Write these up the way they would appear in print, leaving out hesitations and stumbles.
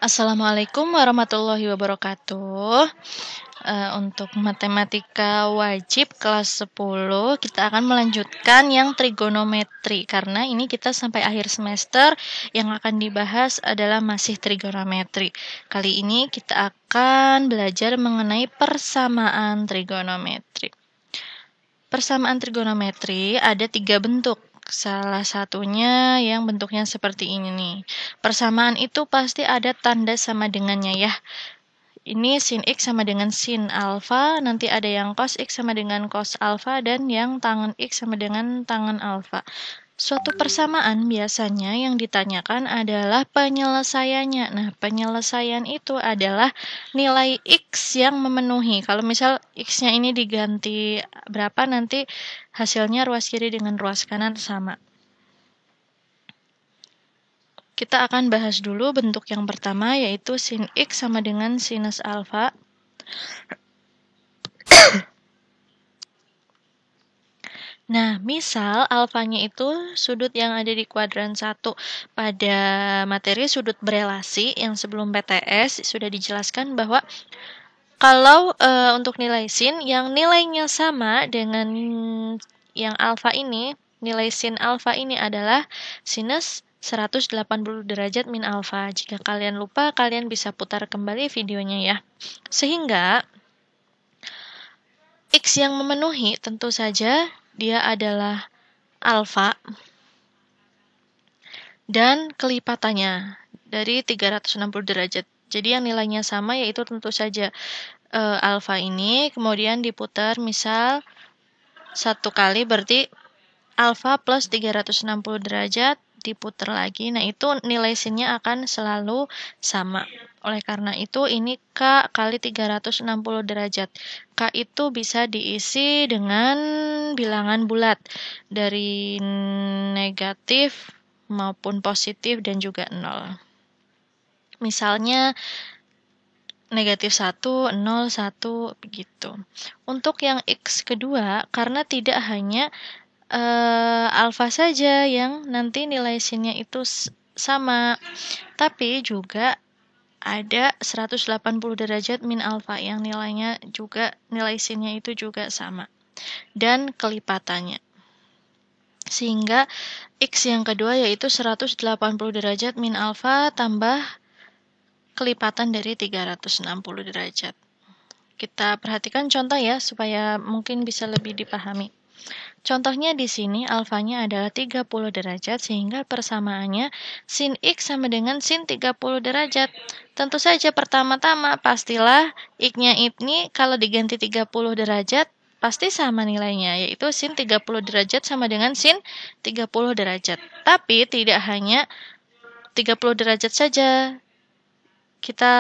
Assalamualaikum warahmatullahi wabarakatuh. Untuk matematika wajib kelas 10, kita akan melanjutkan yang trigonometri. Karena ini kita sampai akhir semester, yang akan dibahas adalah masih trigonometri. Kali ini kita akan belajar mengenai persamaan trigonometri. Persamaan trigonometri ada 3 bentuk. Salah satunya yang bentuknya seperti ini nih. Persamaan itu pasti ada tanda sama dengannya ya. Ini sin X sama dengan sin alfa, nanti ada yang cos X sama dengan cos alfa, dan yang tangen X sama dengan tangen alfa. Suatu persamaan biasanya yang ditanyakan adalah penyelesaiannya. Nah, penyelesaian itu adalah nilai X yang memenuhi. Kalau misal X-nya ini diganti berapa, nanti hasilnya ruas kiri dengan ruas kanan sama. Kita akan bahas dulu bentuk yang pertama, yaitu sin X sama dengan sinus alfa. Nah, misal alfanya itu sudut yang ada di kuadran 1. Pada materi sudut berelasi yang sebelum PTS sudah dijelaskan bahwa kalau untuk nilai sin yang nilainya sama dengan yang alfa ini, nilai sin alfa ini adalah sinus 180 derajat min alfa. Jika kalian lupa, kalian bisa putar kembali videonya ya. Sehingga X yang memenuhi tentu saja dia adalah alfa dan kelipatannya dari 360 derajat. Jadi yang nilainya sama yaitu tentu saja alfa ini, kemudian diputar misal 1 kali berarti alfa plus 360 derajat diputar lagi. Nah, itu nilai sinnya akan selalu sama. Oleh karena itu, ini K kali 360 derajat. K itu bisa diisi dengan bilangan bulat. Dari negatif maupun positif dan juga 0. Misalnya, negatif 1, 0, 1, begitu. Untuk yang X kedua, karena tidak hanya alfa saja yang nanti nilai sinnya itu sama, tapi juga ada 180 derajat min alfa yang nilainya juga, nilai sinnya itu juga sama, dan kelipatannya. Sehingga X yang kedua yaitu 180 derajat min alfa tambah kelipatan dari 360 derajat. Kita perhatikan contoh ya, supaya mungkin bisa lebih dipahami. Contohnya di sini alfanya adalah 30 derajat sehingga persamaannya sin X sama dengan sin 30 derajat. Tentu saja pertama-tama pastilah X-nya ini kalau diganti 30 derajat pasti sama nilainya, yaitu sin 30 derajat sama dengan sin 30 derajat. Tapi tidak hanya 30 derajat saja. Kita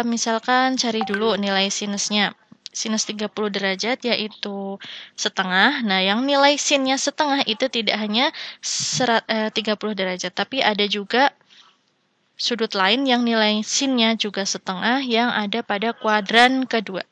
misalkan cari dulu nilai sinusnya. Sinus 30 derajat yaitu setengah. Nah, yang nilai sinnya setengah itu tidak hanya 30 derajat, tapi ada juga sudut lain yang nilai sinnya juga setengah yang ada pada kuadran kedua.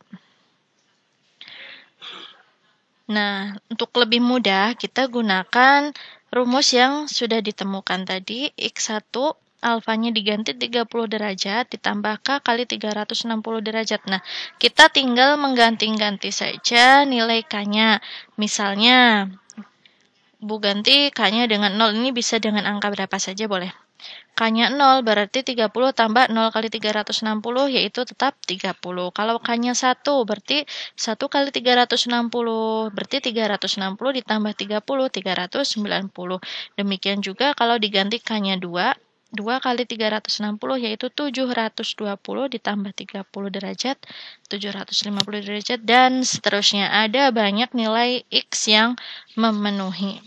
Nah, untuk lebih mudah kita gunakan rumus yang sudah ditemukan tadi. X1 alfanya diganti 30 derajat ditambah K kali 360 derajat. Nah, kita tinggal mengganti-ganti saja nilai K-nya. Misalnya, Bu ganti K-nya dengan 0. Ini bisa dengan angka berapa saja boleh. K-nya 0 berarti 30 tambah 0 kali 360 yaitu tetap 30. Kalau K-nya 1 berarti 1 kali 360 berarti 360 ditambah 30, 390. Demikian juga kalau diganti K-nya 2 kali 360 yaitu 720 ditambah 30 derajat, 750 derajat, dan seterusnya. Ada banyak nilai X yang memenuhi.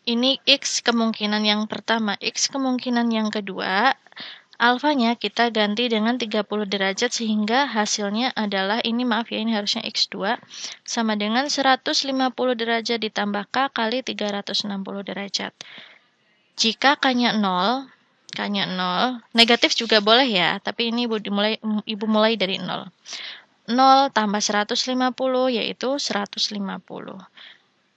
Ini X kemungkinan yang pertama. X kemungkinan yang kedua, alfanya kita ganti dengan 30 derajat sehingga hasilnya adalah, ini maaf ya, ini harusnya X2 sama dengan 150 derajat ditambah K kali 360 derajat. Jika K-nya 0, negatif juga boleh ya, tapi ini Ibu mulai dari 0. 0 tambah 150 yaitu 150.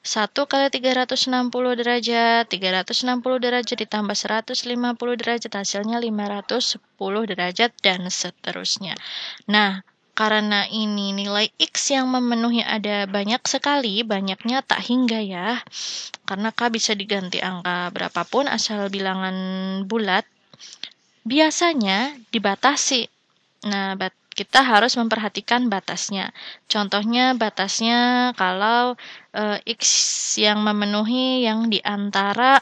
1 kali 360 derajat, 360 derajat ditambah 150 derajat, hasilnya 510 derajat, dan seterusnya. Nah, karena ini nilai X yang memenuhi ada banyak sekali, banyaknya tak hingga ya, karena K bisa diganti angka berapapun asal bilangan bulat, biasanya dibatasi. Nah, kita harus memperhatikan batasnya. Contohnya batasnya kalau X yang memenuhi yang di antara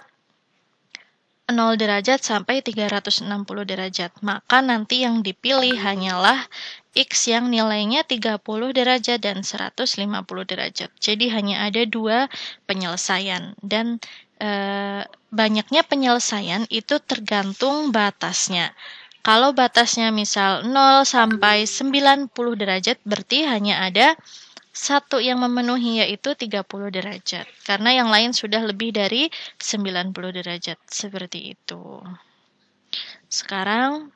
0 derajat sampai 360 derajat. Maka nanti yang dipilih hanyalah X yang nilainya 30 derajat dan 150 derajat. Jadi hanya ada 2 penyelesaian. Dan banyaknya penyelesaian itu tergantung batasnya. Kalau batasnya misal 0 sampai 90 derajat, berarti hanya ada satu yang memenuhi, yaitu 30 derajat. Karena yang lain sudah lebih dari 90 derajat. Seperti itu. Sekarang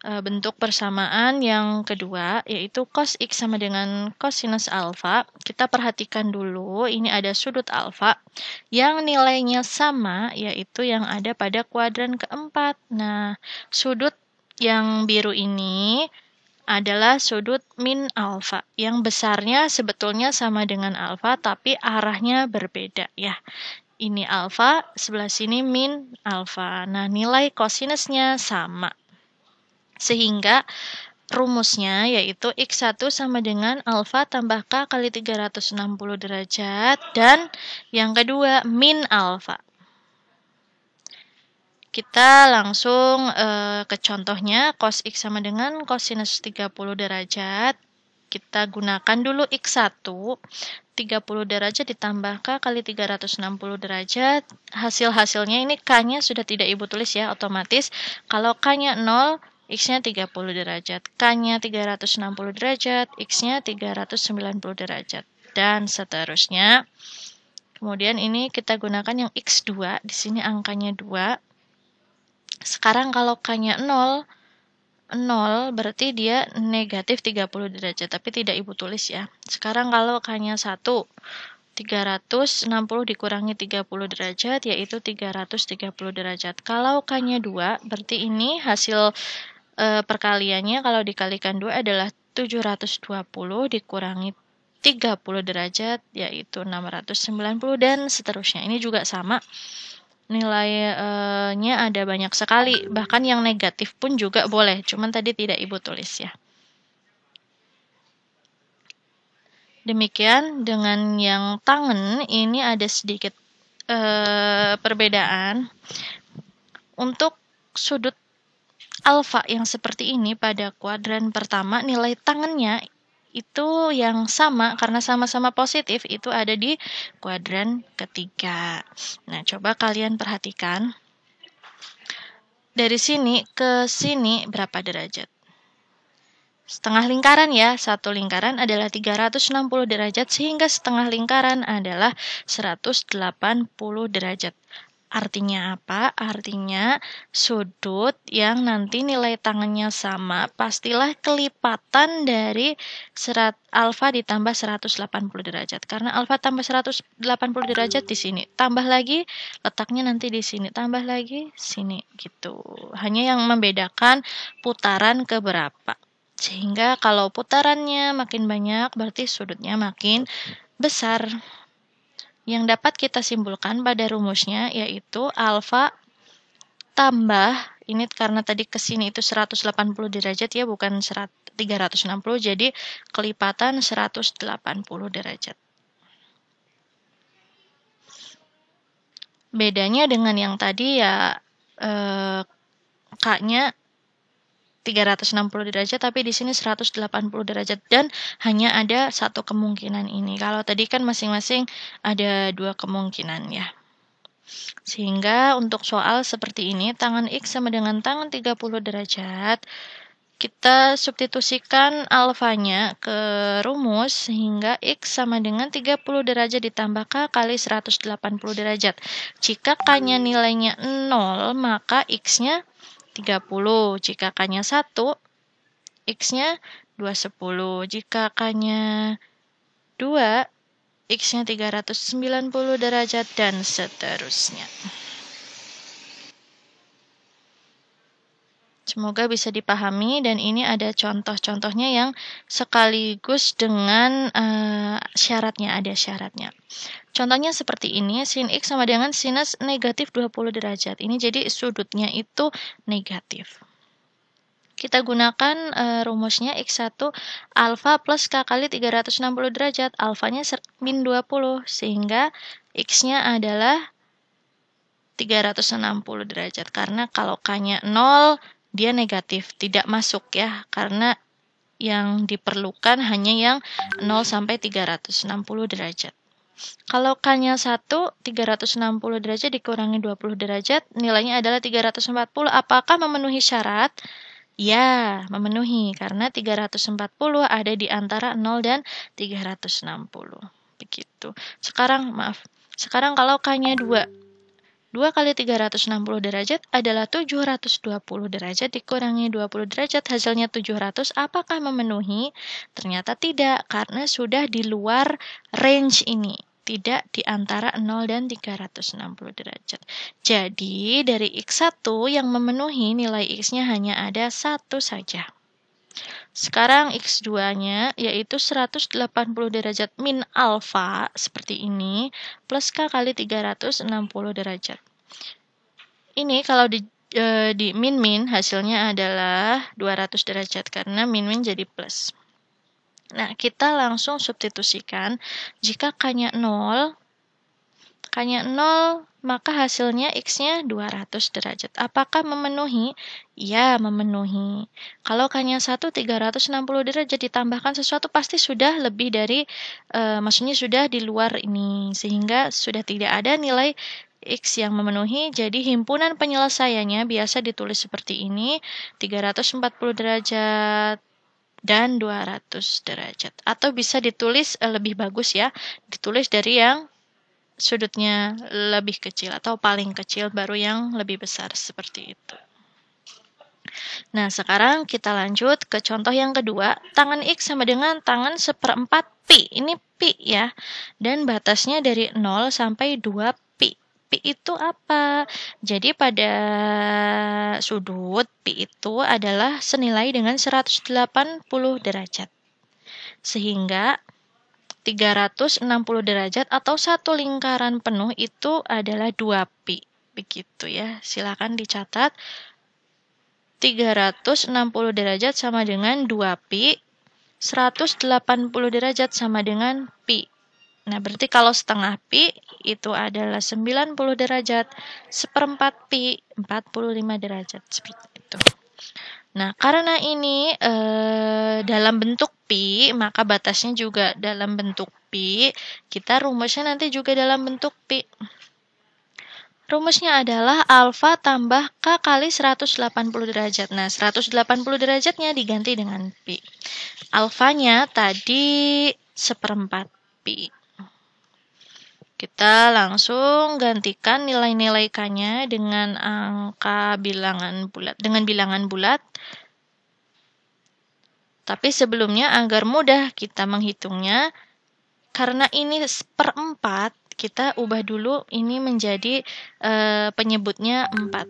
bentuk persamaan yang kedua, yaitu cos X sama dengan cosinus alfa. Kita perhatikan dulu, ini ada sudut alfa yang nilainya sama, yaitu yang ada pada kuadran keempat. Nah, sudut yang biru ini adalah sudut min alfa, yang besarnya sebetulnya sama dengan alfa, tapi arahnya berbeda ya. Ini alfa, sebelah sini min alfa. Nah, nilai kosinusnya sama. Sehingga rumusnya yaitu X1 sama dengan alfa tambah K kali 360 derajat, dan yang kedua min alfa. Kita langsung ke contohnya, cos X sama dengan cosinus 30 derajat. Kita gunakan dulu X1, 30 derajat ditambah K kali 360 derajat. Hasil-hasilnya ini K-nya sudah tidak Ibu tulis ya, otomatis. Kalau K-nya 0, X-nya 30 derajat. K-nya 360 derajat, X-nya 390 derajat. Dan seterusnya. Kemudian ini kita gunakan yang X2, di sini angkanya 2. Sekarang kalau K-nya 0 berarti dia negatif 30 derajat, tapi tidak Ibu tulis ya. Sekarang kalau K-nya 1, 360 dikurangi 30 derajat, yaitu 330 derajat. Kalau K-nya 2, berarti ini hasil perkaliannya kalau dikalikan 2 adalah 720 dikurangi 30 derajat, yaitu 690, dan seterusnya. Ini juga sama. Nilainya ada banyak sekali, bahkan yang negatif pun juga boleh, cuman tadi tidak Ibu tulis ya. Demikian dengan yang tangen, ini ada sedikit perbedaan. Untuk sudut alfa yang seperti ini pada kuadran pertama, nilai tangennya itu yang sama, karena sama-sama positif, itu ada di kuadran ketiga. Nah, coba kalian perhatikan. Dari sini ke sini berapa derajat? Setengah lingkaran ya, satu lingkaran adalah 360 derajat, sehingga setengah lingkaran adalah 180 derajat. Artinya apa? Artinya sudut yang nanti nilai tangannya sama, pastilah kelipatan dari alfa ditambah 180 derajat. Karena alfa tambah 180 derajat di sini. Tambah lagi, letaknya nanti di sini. Tambah lagi, sini gitu. Hanya yang membedakan putaran keberapa. Sehingga kalau putarannya makin banyak, berarti sudutnya makin besar. Yang dapat kita simpulkan pada rumusnya yaitu alfa tambah, ini karena tadi ke sini itu 180 derajat ya, bukan 360, jadi kelipatan 180 derajat. Bedanya dengan yang tadi ya, K-nya 360 derajat, tapi di sini 180 derajat, dan hanya ada satu kemungkinan ini. Kalau tadi kan masing-masing ada 2 kemungkinan ya. Sehingga untuk soal seperti ini, tangan X sama dengan tangan 30 derajat, kita substitusikan alfanya ke rumus, sehingga X sama dengan 30 derajat ditambah K kali 180 derajat. Jika K-nya nilainya 0, maka X-nya 30. Jika K-nya 1, X-nya 210. Jika K-nya 2, X-nya 390 derajat, dan seterusnya. Semoga bisa dipahami, dan ini ada contoh-contohnya yang sekaligus dengan syaratnya, ada syaratnya. Contohnya seperti ini, sin X sama dengan sinus negatif 20 derajat. Ini jadi sudutnya itu negatif. Kita gunakan rumusnya X1 alfa plus K kali 360 derajat. Alfanya min 20, sehingga X-nya adalah 360 derajat. Karena kalau K-nya 0, dia negatif, tidak masuk ya, karena yang diperlukan hanya yang 0 sampai 360 derajat. Kalau K-nya 1, 360 derajat dikurangi 20 derajat, nilainya adalah 340. Apakah memenuhi syarat? Ya, memenuhi, karena 340 ada di antara 0 dan 360. Begitu. Sekarang kalau K-nya 2, 2 kali 360 derajat adalah 720 derajat dikurangi 20 derajat, hasilnya 700. Apakah memenuhi? Ternyata tidak, karena sudah di luar range ini. Tidak di antara 0 dan 360 derajat. Jadi, dari X1 yang memenuhi nilai X-nya hanya ada 1 saja. Sekarang X2-nya yaitu 180 derajat min alfa seperti ini plus K kali 360 derajat. Ini kalau di min-min hasilnya adalah 200 derajat karena min-min jadi plus. Nah, kita langsung substitusikan. Jika K-nya 0, maka hasilnya X-nya 200 derajat. Apakah memenuhi? Ya, memenuhi. Kalau K-nya 1, 360 derajat ditambahkan sesuatu pasti sudah lebih dari, maksudnya sudah di luar ini. Sehingga sudah tidak ada nilai X yang memenuhi. Jadi himpunan penyelesaiannya biasa ditulis seperti ini, 340 derajat dan 200 derajat. Atau bisa ditulis lebih bagus ya, ditulis dari yang sudutnya lebih kecil atau paling kecil baru yang lebih besar seperti itu. Nah, sekarang kita lanjut ke contoh yang kedua. Tangan X sama dengan tangan 1/4 pi. Ini pi ya. Dan batasnya dari 0 sampai 2 pi. Pi itu apa? Jadi pada sudut pi itu adalah senilai dengan 180 derajat. Sehingga 360 derajat atau satu lingkaran penuh itu adalah 2 pi. Begitu ya. Silakan dicatat. 360 derajat sama dengan 2 pi. 180 derajat sama dengan pi. Nah, berarti kalau setengah pi itu adalah 90 derajat. 1/4 pi 45 derajat. Seperti itu. Nah, karena ini dalam bentuk pi, maka batasnya juga dalam bentuk pi. Kita rumusnya nanti juga dalam bentuk pi. Rumusnya adalah alfa tambah K kali 180 derajat. Nah, 180 derajatnya diganti dengan pi. Alfanya tadi 1/4 pi. Kita langsung gantikan nilai-nilai K-nya dengan angka bilangan bulat, dengan bilangan bulat. Tapi sebelumnya agar mudah kita menghitungnya, karena ini 1/4, kita ubah dulu ini menjadi penyebutnya 4.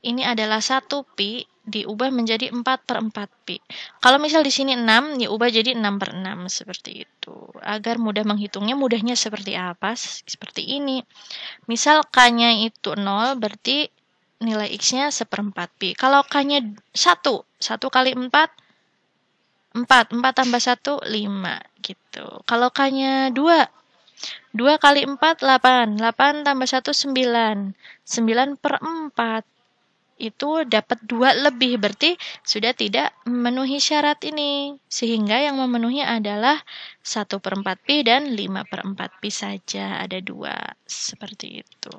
Ini adalah 1 pi diubah menjadi 4/4 pi. Kalau misal di sini 6, ya ubah jadi 6/6 seperti itu. Agar mudah menghitungnya, mudahnya seperti apa? Seperti ini. Misal K-nya itu 0, berarti nilai X-nya 1/4 pi. Kalau K-nya 1, 1 kali 4, 4. 4 tambah 1, 5. Gitu. Kalau K-nya 2, 2 kali 4, 8. 8 tambah 1, 9. 9/4. Itu dapat 2 lebih, berarti sudah tidak memenuhi syarat ini. Sehingga yang memenuhi adalah 1/4 pi dan 5/4 pi saja, ada 2. Seperti itu.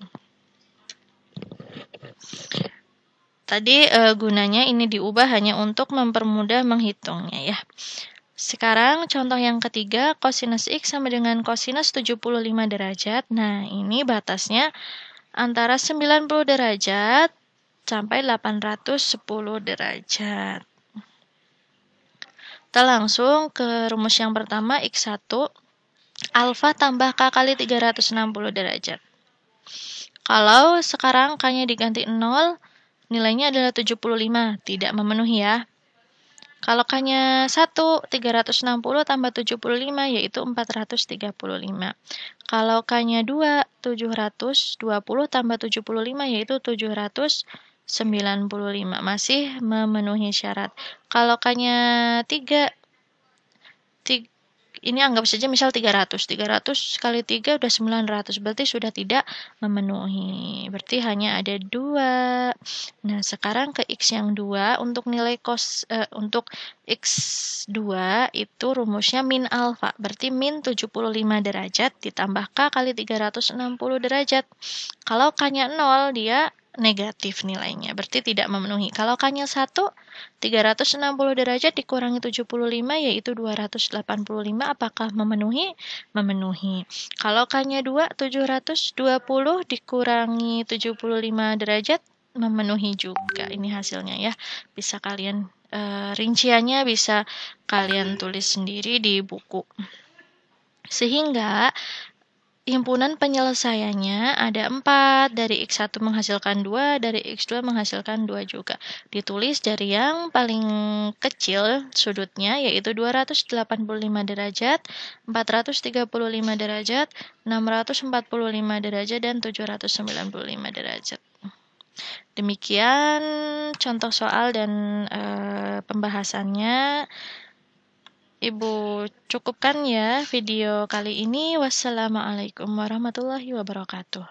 Tadi gunanya ini diubah hanya untuk mempermudah menghitungnya ya. Sekarang contoh yang ketiga, kosinus X sama dengan kosinus 75 derajat. Nah, ini batasnya antara 90 derajat sampai 810 derajat. Kita langsung ke rumus yang pertama, X1 Alfa tambah K kali 360 derajat. Kalau sekarang K-nya diganti 0, nilainya adalah 75, tidak memenuhi ya. Kalau K-nya 1, 360 tambah 75 yaitu 435. Kalau K-nya 2, 720 tambah 75 yaitu 795. Masih memenuhi syarat. Kalau K-nya 3, ini anggap saja misal 300. 300 kali 3 udah 900. Berarti sudah tidak memenuhi. Berarti hanya ada 2. Nah, sekarang ke X yang 2. Untuk nilai untuk X2 itu rumusnya min alfa. Berarti min 75 derajat ditambah K kali 360 derajat. Kalau K-nya 0, dia negatif nilainya, berarti tidak memenuhi. Kalau K-nya 1, 360 derajat dikurangi 75 yaitu 285, apakah memenuhi? Memenuhi. Kalau K-nya 2, 720 dikurangi 75 derajat memenuhi juga. Ini hasilnya ya. Bisa kalian rinciannya bisa kalian tulis sendiri di buku. Sehingga himpunan penyelesaiannya ada 4, dari X1 menghasilkan 2, dari X2 menghasilkan 2 juga. Ditulis dari yang paling kecil sudutnya, yaitu 285 derajat, 435 derajat, 645 derajat, dan 795 derajat. Demikian contoh soal dan pembahasannya. Ibu cukupkan ya video kali ini. Wassalamualaikum warahmatullahi wabarakatuh.